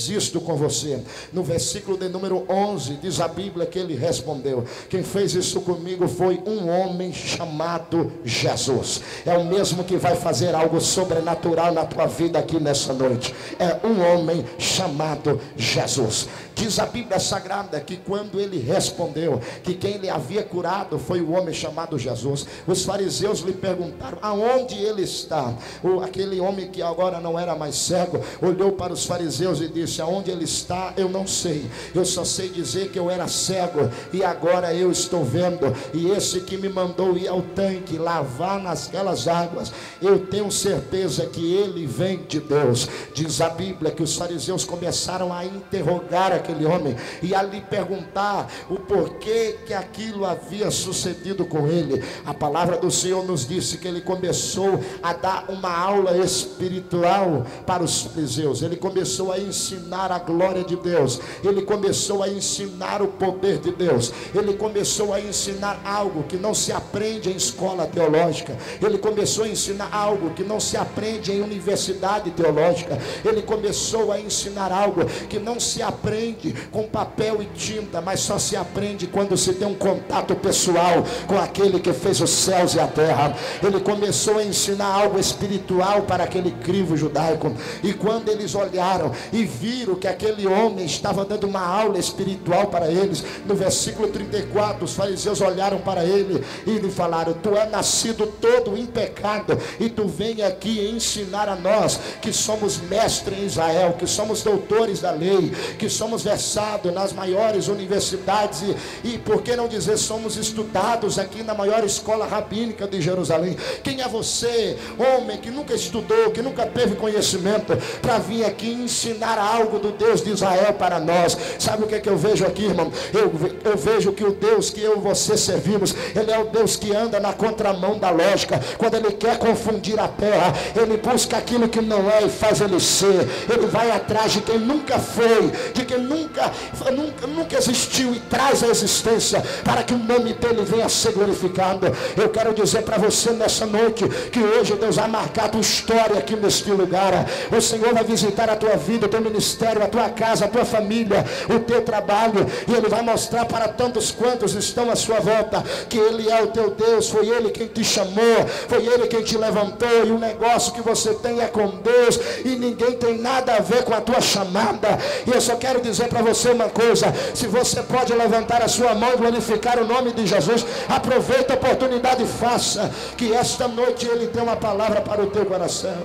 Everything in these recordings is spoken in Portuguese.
isto com você. No versículo de número 11 diz a Bíblia que ele respondeu: quem fez isso comigo foi um homem chamado Jesus. É o mesmo que vai fazer algo sobrenatural na tua vida aqui nessa noite. É um homem chamado Jesus. Diz a Bíblia Sagrada que quando ele respondeu que quem ele havia curado foi o homem chamado Jesus, os fariseus lhe perguntaram aonde ele está. Aquele homem que agora não era mais cego olhou para os fariseus e disse: aonde ele está eu não sei, eu só sei dizer que eu era cego e agora eu estou vendo, e esse que me mandou ir ao tanque lavar nasquelas águas, eu tenho certeza que ele vem de Deus. Diz a Bíblia que os fariseus começaram a interrogar aquele homem e a lhe perguntar o porquê que aquilo havia sucedido com ele. A palavra do Senhor nos disse que ele começou a dar uma aula espiritual para os fariseus. Ele começou a ensinar a glória de Deus, ele começou a ensinar o poder de Deus, ele começou a ensinar algo que não se aprende em escola teológica, ele começou a ensinar algo que não se aprende em universidade teológica, ele começou a ensinar algo que não se aprende com papel e tinta, mas só se aprende quando se tem um contato pessoal com aquele que fez os céus e a terra. Ele começou a ensinar algo espiritual para aquele crivo judaico, e quando eles olharam e viram que aquele homem estava dando uma aula espiritual para eles, no versículo 34, os fariseus olharam para ele e lhe falaram: tu é nascido todo em pecado e tu vem aqui ensinar a nós que somos mestres em Israel, que somos doutores da lei, que somos versados nas maiores universidades e por que não dizer somos estudados aqui na maior escola rabínica de Jerusalém. Quem é você, homem que nunca estudou, que nunca teve conhecimento, para vir aqui ensinar algo do Deus de Israel para nós? Sabe o que é que eu vejo aqui, irmão? Eu vejo que o Deus que eu e você servimos, ele é o Deus que anda na contramão da lógica. Quando ele quer confundir a terra, ele busca aquilo que não é e faz ele ser. Ele vai atrás de quem nunca foi, de quem nunca existiu, e traz a existência para que o nome dele venha a ser glorificado. Eu quero dizer para você nessa noite que hoje Deus vai marcar a tua história aqui neste lugar. O Senhor vai visitar a tua vida, o teu ministério, a tua casa, a tua família, o teu trabalho, e ele vai mostrar para tantos quantos estão à sua volta que ele é o teu Deus. Foi ele quem te chamou, foi ele quem te levantou, e o negócio que você tem é com Deus e ninguém tem nada a ver com a tua chamada. E eu só quero dizer para você uma coisa: se você pode levantar a sua mão e glorificar o nome de Jesus, aproveita a oportunidade e faça, que esta noite ele tem uma palavra para o teu coração.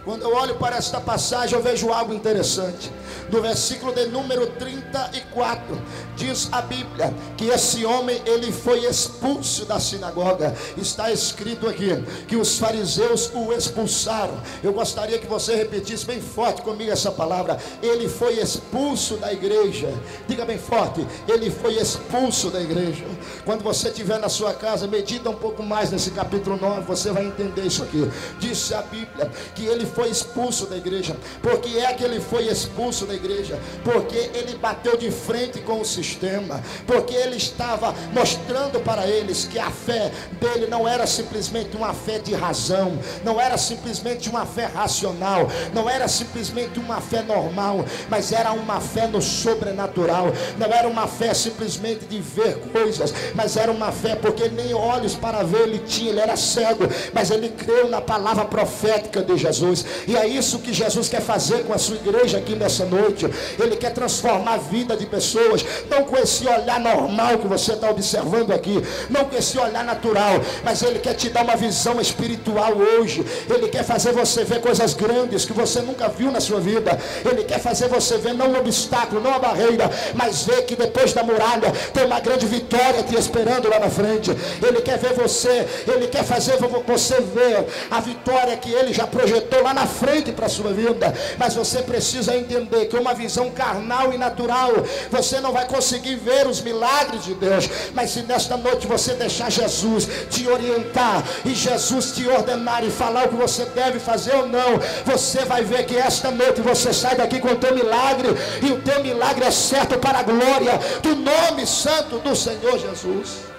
Quando eu olho para esta passagem, eu vejo algo interessante. No versículo de número 34, diz a Bíblia que esse homem, ele foi expulso da sinagoga. Está escrito aqui que os fariseus o expulsaram. Eu gostaria que você repetisse bem forte comigo essa palavra: ele foi expulso da igreja. Diga bem forte: ele foi expulso da igreja. Quando você estiver na sua casa, medita um pouco mais nesse capítulo 9, você vai entender isso aqui. Disse a Bíblia que ele foi expulso da igreja. Por que é que ele foi expulso da igreja? Porque ele bateu de frente com o sistema, porque ele estava mostrando para eles que a fé dele não era simplesmente uma fé de razão, não era simplesmente uma fé racional, não era simplesmente uma fé normal, mas era uma fé no sobrenatural. Não era uma fé simplesmente de ver coisas, mas era uma fé porque nem olhos para ver ele tinha, ele era cego, mas ele creu na palavra profética de Jesus. E é isso que Jesus quer fazer com a sua igreja aqui nessa noite. Ele quer transformar a vida de pessoas, não com esse olhar normal que você está observando aqui, não com esse olhar natural, mas ele quer te dar uma visão espiritual hoje. Ele quer fazer você ver coisas grandes que você nunca viu na sua vida. Ele quer fazer você ver não um obstáculo, não uma barreira, mas ver que depois da muralha tem uma grande vitória te esperando lá na frente. Ele quer ver você, ele quer fazer você ver a vitória que ele já projetou lá na frente para a sua vida. Mas você precisa entender que uma visão carnal e natural, você não vai conseguir ver os milagres de Deus. Mas se nesta noite você deixar Jesus te orientar e Jesus te ordenar e falar o que você deve fazer ou não, você vai ver que esta noite você sai daqui com o teu milagre, e o teu milagre é certo para a glória do nome santo do Senhor Jesus.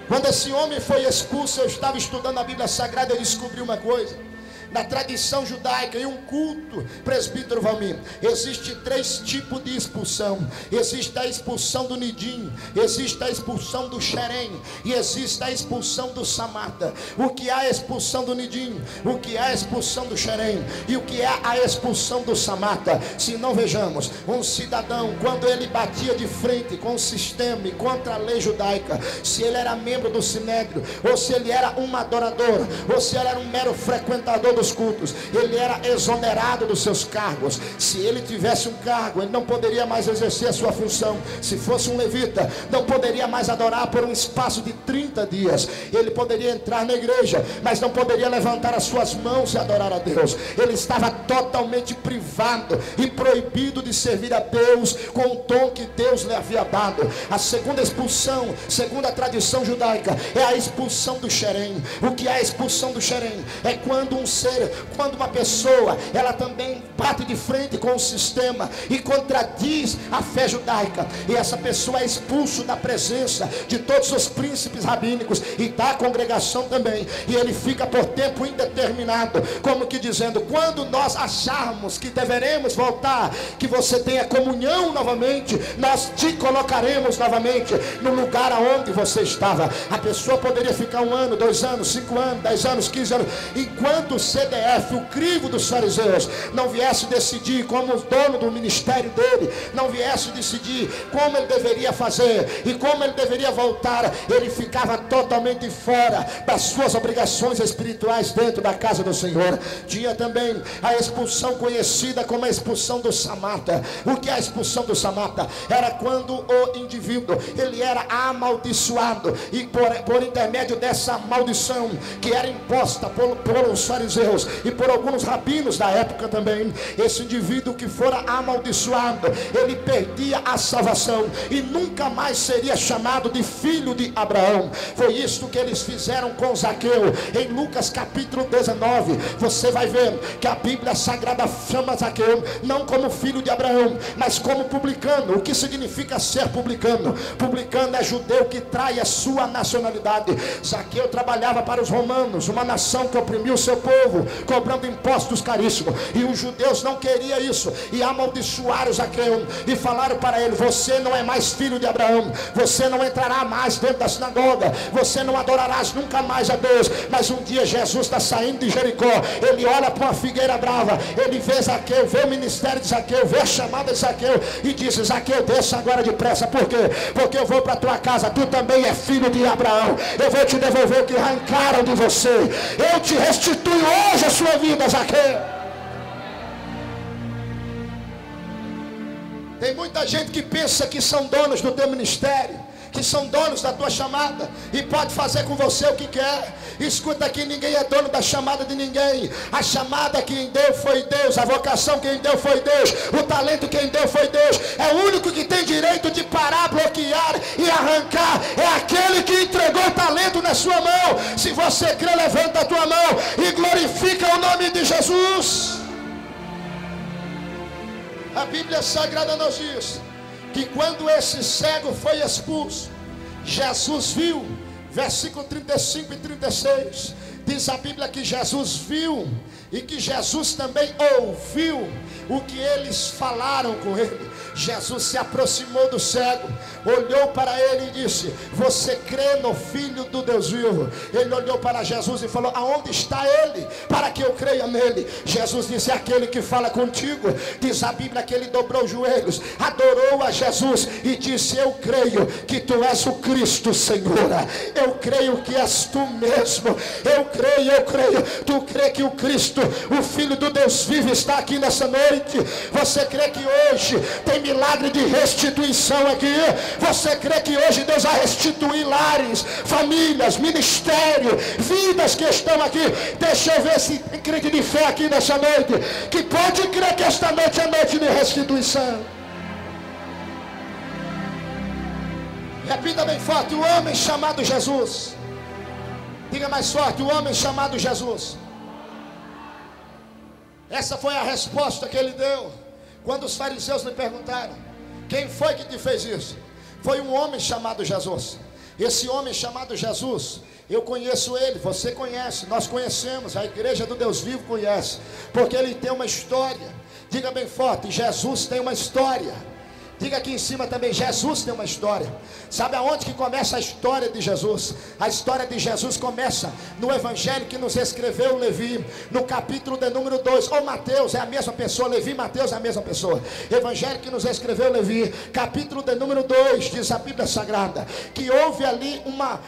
Quando esse homem foi expulso, eu estava estudando a Bíblia Sagrada e descobri uma coisa: Na tradição judaica, em um culto, presbítero Valmir, existe 3 tipos de expulsão. Existe a expulsão do Nidim, existe a expulsão do Xerém e existe a expulsão do Samata. O que é a expulsão do Nidim? O que é a expulsão do Xerém? E o que é a expulsão do Samata? Se não vejamos, um cidadão, quando ele batia de frente com o sistema e contra a lei judaica, se ele era membro do Sinédrio, ou se ele era um adorador, ou se ele era um mero frequentador dos cultos, ele era exonerado dos seus cargos. Se ele tivesse um cargo, ele não poderia mais exercer a sua função. Se fosse um levita, não poderia mais adorar por um espaço de 30 dias. Ele poderia entrar na igreja, mas não poderia levantar as suas mãos e adorar a Deus. Ele estava totalmente privado e proibido de servir a Deus com o tom que Deus lhe havia dado. A segunda expulsão, segundo a tradição judaica, é a expulsão do Xerém. O que é a expulsão do Xerém? É quando uma pessoa, ela também bate de frente com o sistema e contradiz a fé judaica, e essa pessoa é expulso da presença de todos os príncipes rabínicos e da congregação também, e ele fica por tempo indeterminado, como que dizendo: quando nós acharmos que deveremos voltar, que você tenha comunhão novamente, nós te colocaremos novamente no lugar aonde você estava. A pessoa poderia ficar 1 ano, 2 anos, 5 anos, 10 anos, 15 anos, enquanto o CDF, o crivo dos fariseus, não viesse decidir como dono do ministério dele, não viesse decidir como ele deveria fazer e como ele deveria voltar, ele ficava totalmente fora das suas obrigações espirituais dentro da casa do Senhor. Tinha também a expulsão conhecida como a expulsão do Samata. O que é a expulsão do Samata? Era quando o indivíduo, ele era amaldiçoado, e por intermédio dessa maldição que era imposta pelos fariseus e por alguns rabinos da época também, esse indivíduo que fora amaldiçoado, ele perdia a salvação e nunca mais seria chamado de filho de Abraão. Foi isso que eles fizeram com Zaqueu. Em Lucas capítulo 19, você vai ver que a Bíblia Sagrada chama Zaqueu não como filho de Abraão, mas como publicano. O que significa ser publicano? Publicano é judeu que trai a sua nacionalidade. Zaqueu trabalhava para os romanos, uma nação que oprimiu o seu povo, cobrando impostos caríssimos, e os judeus não queriam isso, e amaldiçoaram Zaqueu e falaram para ele: você não é mais filho de Abraão, você não entrará mais dentro da sinagoga, você não adorarás nunca mais a Deus. Mas um dia Jesus está saindo de Jericó, ele olha para uma figueira brava, ele vê Zaqueu, vê o ministério de Zaqueu, vê a chamada de Zaqueu e diz: Zaqueu, desça agora depressa. Por quê? Porque eu vou para a tua casa, tu também é filho de Abraão, eu vou te devolver o que arrancaram de você, eu te restituo hoje a sua vida, Zaqueu. Tem muita gente que pensa que são donos do teu ministério, que são donos da tua chamada e pode fazer com você o que quer. Escuta aqui, ninguém é dono da chamada de ninguém. A chamada quem deu foi Deus, a vocação quem deu foi Deus, o talento quem deu foi Deus. É o único que tem direito de parar, bloquear e arrancar é aquele que entregou o talento na sua mão. Se você crê, levanta a tua mão e glorifica o nome de Jesus. A Bíblia Sagrada nos diz que quando esse cego foi expulso, Jesus viu, versículo 35 e 36, diz a Bíblia que Jesus viu e que Jesus também ouviu o que eles falaram com ele. Jesus se aproximou do cego, olhou para ele e disse: você crê no Filho do Deus vivo? Ele olhou para Jesus e falou: aonde está ele, para que eu creia nele? Jesus disse: é aquele que fala contigo. Diz a Bíblia que ele dobrou os joelhos, adorou a Jesus e disse: eu creio que tu és o Cristo, Senhor, eu creio que és tu mesmo, eu creio. Tu crê que o Cristo, o Filho do Deus vivo, está aqui nessa noite? Você crê que hoje tem milagre de restituição aqui? Você crê que hoje Deus vai restituir lares, famílias, ministério, vidas que estão aqui? Deixa eu ver se tem crente de fé aqui nessa noite, que pode crer que esta noite é noite de restituição. Repita bem forte: o homem chamado Jesus. Diga mais forte: o homem chamado Jesus. Essa foi a resposta que ele deu quando os fariseus lhe perguntaram: quem foi que te fez isso? Foi um homem chamado Jesus. Esse homem chamado Jesus, eu conheço ele, você conhece, nós conhecemos, a igreja do Deus vivo conhece, porque ele tem uma história. Diga bem forte: Jesus tem uma história. Diga aqui em cima também: Jesus tem uma história. Sabe aonde que começa a história de Jesus? A história de Jesus começa no evangelho que nos escreveu Levi, no capítulo de número 2. Ou Mateus, é a mesma pessoa. Levi e Mateus é a mesma pessoa. Evangelho que nos escreveu Levi, capítulo de número 2, diz a Bíblia Sagrada, que houve ali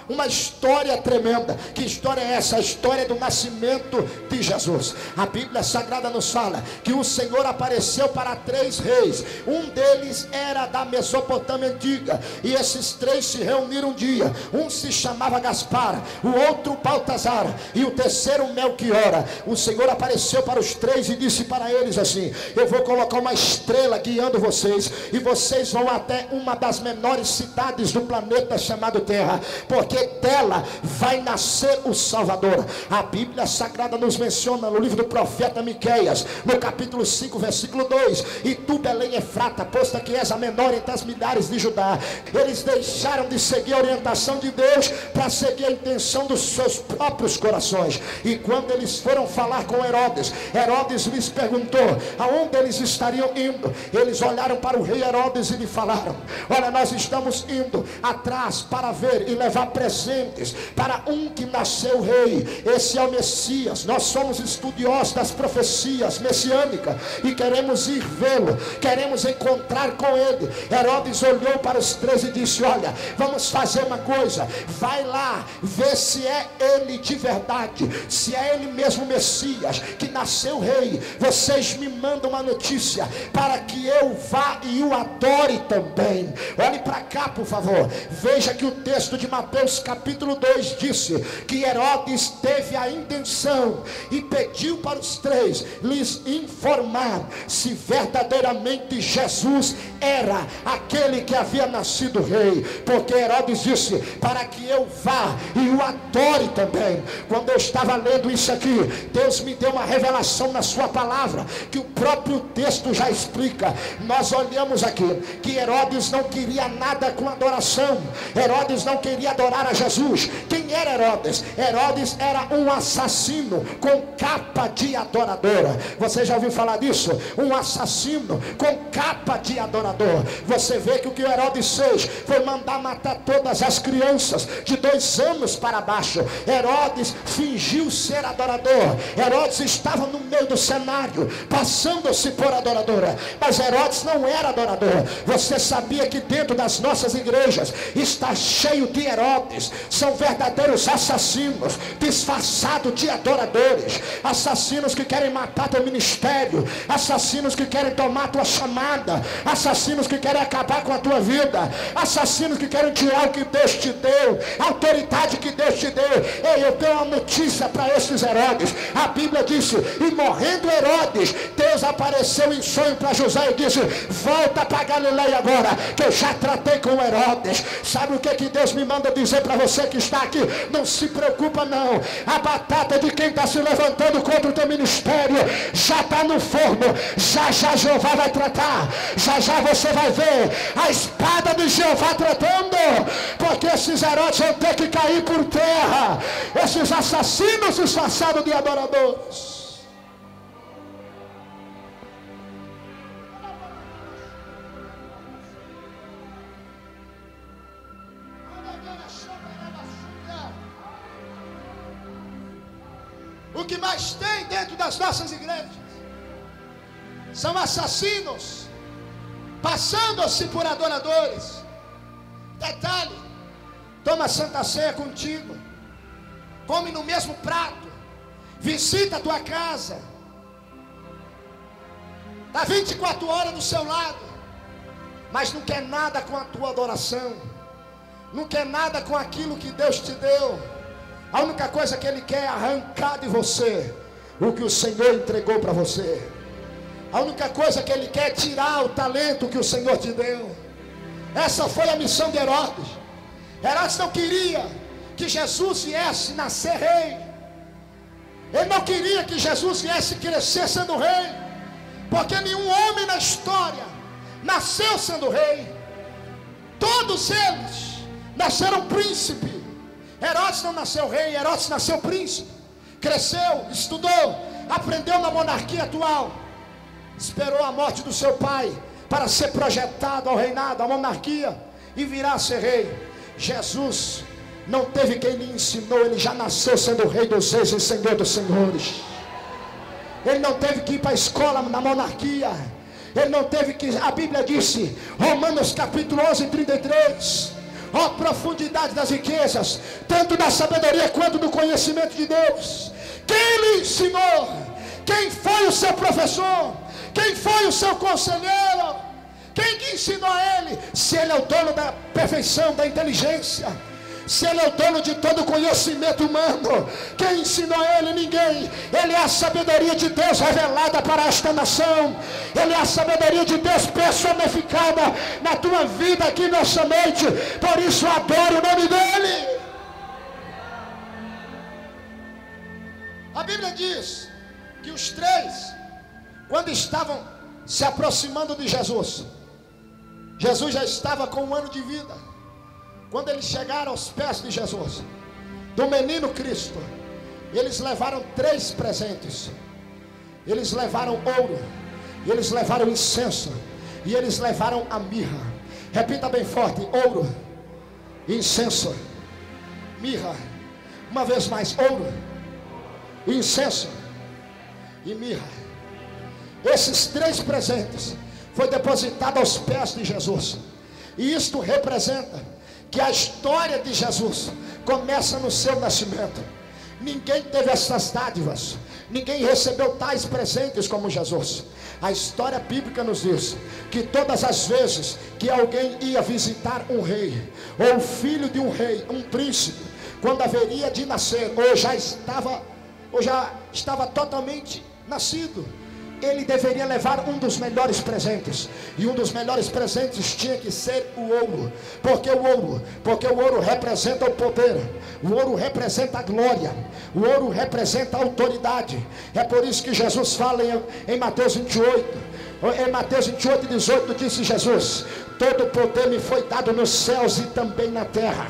uma história tremenda. Que história é essa? A história do nascimento de Jesus. A Bíblia Sagrada nos fala que o Senhor apareceu para 3 reis. Um deles era da Mesopotâmia antiga, e esses 3 se reuniram um dia. Um se chamava Gaspar, o outro Baltazar, e o terceiro Melquiora. O Senhor apareceu para os 3 e disse para eles assim: eu vou colocar uma estrela guiando vocês, e vocês vão até uma das menores cidades do planeta chamado Terra, porque dela vai nascer o Salvador. A Bíblia Sagrada nos menciona no livro do profeta Miqueias, no capítulo 5, versículo 2: e tu, Belém Efrata, posto que és a menor entre as milhares de Judá. Eles deixaram de seguir a orientação de Deus para seguir a intenção dos seus próprios corações. E quando eles foram falar com Herodes, Herodes lhes perguntou aonde eles estariam indo. Eles olharam para o rei Herodes e lhe falaram: olha, nós estamos indo atrás para ver e levar presentes para um que nasceu rei. Esse é o Messias. Nós somos estudiosos das profecias messiânicas e queremos ir vê-lo, queremos encontrar com ele. Herodes olhou para os 3 e disse: olha, vamos fazer uma coisa, vai lá, vê se é ele de verdade, se é ele mesmo Messias, que nasceu rei. Vocês me mandam uma notícia para que eu vá e o adore também. Olhe para cá, por favor. Veja que o texto de Mateus capítulo 2 disse que Herodes teve a intenção e pediu para os 3 lhes informar se verdadeiramente Jesus era aquele que havia nascido rei, porque Herodes disse para que eu vá e o adore também. Quando eu estava lendo isso aqui, Deus me deu uma revelação na sua palavra, que o próprio texto já explica. Nós olhamos aqui que Herodes não queria nada com adoração. Herodes não queria adorar a Jesus. Quem era Herodes? Herodes era um assassino com capa de adoradora. Você já ouviu falar disso? Um assassino com capa de adorador. Você vê que o que Herodes fez foi mandar matar todas as crianças de 2 anos para baixo. Herodes fingiu ser adorador. Herodes estava no meio do cenário, passando-se por adoradora, mas Herodes não era adorador. Você sabia que dentro das nossas igrejas está cheio de Herodes? São verdadeiros assassinos disfarçados de adoradores, assassinos que querem matar teu ministério, assassinos que querem tomar tua chamada, assassinos que querem acabar com a tua vida, assassinos que querem tirar o que Deus te deu, a autoridade que Deus te deu. Ei, eu tenho uma notícia para esses Herodes. A Bíblia disse: e morrendo Herodes, Deus apareceu em sonho para José e disse: volta para Galileia agora, que eu já tratei com Herodes. Sabe o que Deus me manda dizer para você que está aqui? Não se preocupa não, a batata de quem está se levantando contra o teu ministério já está no forno. Já já Jeová vai tratar, já já você vai ver a espada de Jeová tratando, porque esses Herodes vão ter que cair por terra, esses assassinos disfarçados de adoradores. O que mais tem dentro das nossas igrejas são assassinos passando-se por adoradores. Detalhe: toma Santa Ceia contigo, come no mesmo prato, visita a tua casa, está 24 horas do seu lado, mas não quer nada com a tua adoração, não quer nada com aquilo que Deus te deu. A única coisa que Ele quer é arrancar de você o que o Senhor entregou para você. A única coisa que Ele quer é tirar o talento que o Senhor te deu. Essa foi a missão de Herodes. Herodes não queria que Jesus viesse nascer rei. Ele não queria que Jesus viesse crescer sendo rei, porque nenhum homem na história nasceu sendo rei. Todos eles nasceram príncipe. Herodes não nasceu rei, Herodes nasceu príncipe. Cresceu, estudou, aprendeu na monarquia atual. Esperou a morte do seu pai para ser projetado ao reinado, à monarquia, e virar a ser rei. Jesus não teve quem lhe ensinou, ele já nasceu sendo rei dos reis e senhor dos senhores. Ele não teve que ir para a escola na monarquia. Ele não teve que, a Bíblia disse, Romanos capítulo 11, 33, ó profundidade das riquezas, tanto da sabedoria quanto do conhecimento de Deus. Quem lhe ensinou? Quem foi o seu professor? Quem foi o seu conselheiro? Quem que ensinou a ele? Se ele é o dono da perfeição, da inteligência, se ele é o dono de todo o conhecimento humano, quem ensinou a ele? Ninguém. Ele é a sabedoria de Deus revelada para esta nação. Ele é a sabedoria de Deus personificada na tua vida aqui nessa noite. Por isso adoro o nome dele. A Bíblia diz que os três, quando estavam se aproximando de Jesus, Jesus já estava com 1 ano de vida. Quando eles chegaram aos pés de Jesus, do menino Cristo, eles levaram 3 presentes. Eles levaram ouro, eles levaram incenso, e eles levaram a mirra. Repita bem forte: ouro, incenso, mirra. Uma vez mais: ouro, incenso e mirra. Esses 3 presentes foi depositado aos pés de Jesus. E isto representa que a história de Jesus começa no seu nascimento. Ninguém teve essas dádivas, ninguém recebeu tais presentes como Jesus. A história bíblica nos diz que todas as vezes que alguém ia visitar um rei, ou o filho de um rei, um príncipe, quando haveria de nascer, ou já estava totalmente nascido, ele deveria levar um dos melhores presentes. E um dos melhores presentes tinha que ser o ouro. Porque o ouro representa o poder, o ouro representa a glória, o ouro representa a autoridade. É por isso que Jesus fala em Mateus 28. Em Mateus 28, 18, disse Jesus: todo o poder me foi dado nos céus e também na terra.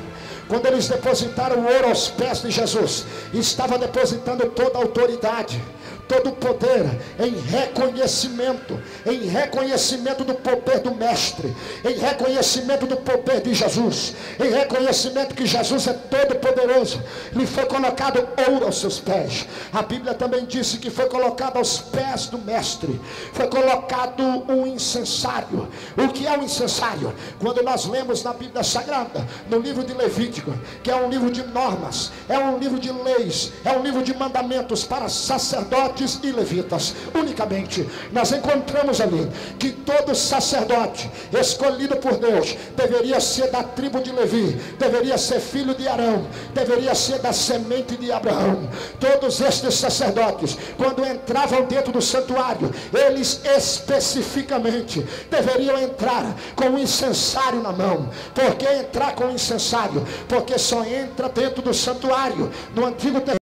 Quando eles depositaram o ouro aos pés de Jesus, estava depositando toda a autoridade, todo o poder, em reconhecimento do poder do Mestre, em reconhecimento do poder de Jesus, em reconhecimento que Jesus é todo poderoso. Lhe foi colocado ouro aos seus pés. A Bíblia também disse que foi colocado aos pés do Mestre, foi colocado um incensário. O que é um incensário? Quando nós lemos na Bíblia Sagrada, no livro de Levítico, que é um livro de normas, é um livro de leis, é um livro de mandamentos para sacerdotes e levitas unicamente, nós encontramos ali que todo sacerdote escolhido por Deus deveria ser da tribo de Levi, deveria ser filho de Arão, deveria ser da semente de Abraão. Todos estes sacerdotes, quando entravam dentro do santuário, eles especificamente deveriam entrar com um incensário na mão. Por que entrar com um incensário? Porque só entra dentro do santuário no Antigo Testamento